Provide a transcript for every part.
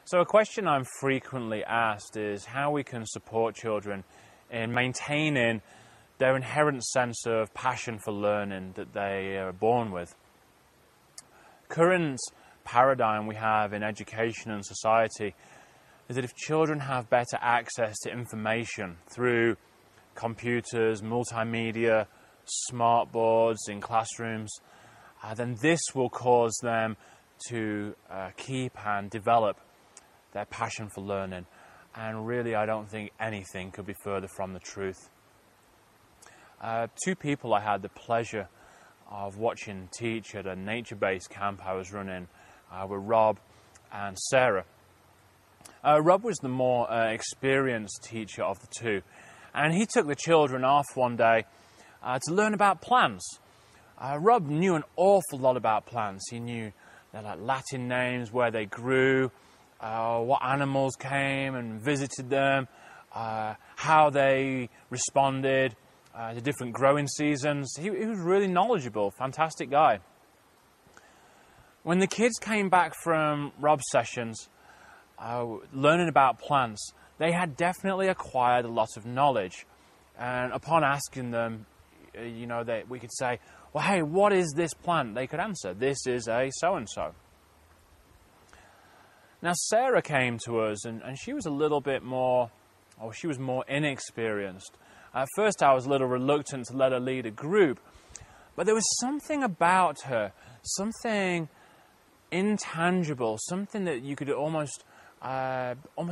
So a question I'm frequently asked is how we can support children in maintaining their inherent sense of passion for learning that they are born with. Current paradigm we have in education and society is that if children have better access to information through computers, multimedia, smart boards in classrooms, then this will cause them to keep and develop their passion for learning. And really, I don't think anything could be further from the truth. Two people I had the pleasure of watching teach at a nature-based camp I was running were Rob and Sarah. Rob was the more experienced teacher of the two, and he took the children off one day to learn about plants. Rob knew an awful lot about plants. He knew their Latin names, where they grew, what animals came and visited them, how they responded to different growing seasons. He was really knowledgeable, fantastic guy. When the kids came back from Rob's sessions, learning about plants, they had definitely acquired a lot of knowledge. And upon asking them, we could say, well, hey, what is this plant? They could answer, this is a so-and-so. Now, Sarah came to us, and she was a little bit more, she was more inexperienced. At first, I was a little reluctant to let her lead a group, but there was something about her, something intangible, something that you could almost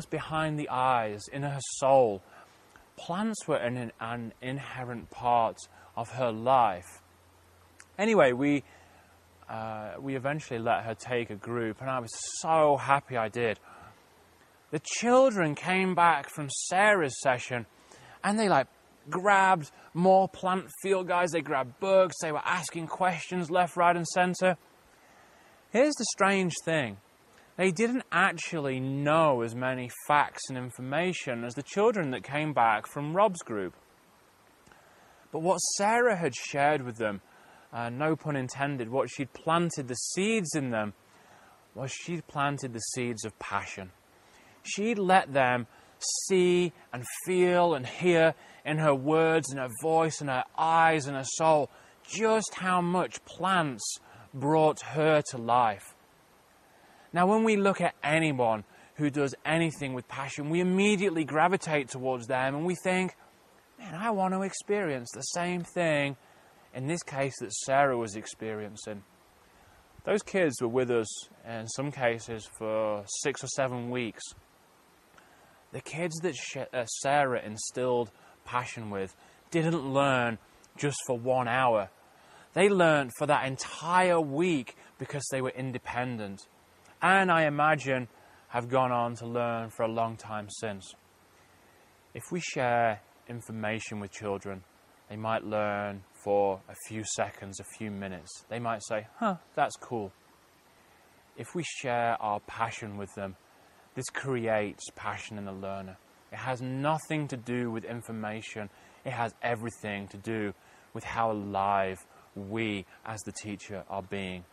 behind the eyes, in her soul. Plants were an inherent part of her life. Anyway, we eventually let her take a group, and I was so happy I did. The children came back from Sarah's session, and they grabbed more plant field guides, they grabbed books, they were asking questions left, right and centre. Here's the strange thing. They didn't actually know as many facts and information as the children that came back from Rob's group. But what Sarah had shared with them, no pun intended, what she'd planted the seeds in them, was she'd planted the seeds of passion. She'd let them see and feel and hear in her words and her voice and her eyes and her soul just how much plants brought her to life. Now, when we look at anyone who does anything with passion, we immediately gravitate towards them and we think, man, I want to experience the same thing, in this case, that Sarah was experiencing. Those kids were with us, in some cases, for 6 or 7 weeks. The kids that Sarah instilled passion with didn't learn just for 1 hour. They learned for that entire week because they were independent. And I imagine have gone on to learn for a long time since. If we share information with children, they might learn for a few seconds, a few minutes. They might say, that's cool. If we share our passion with them, this creates passion in the learner. It has nothing to do with information. It has everything to do with how alive we, as the teacher, are being.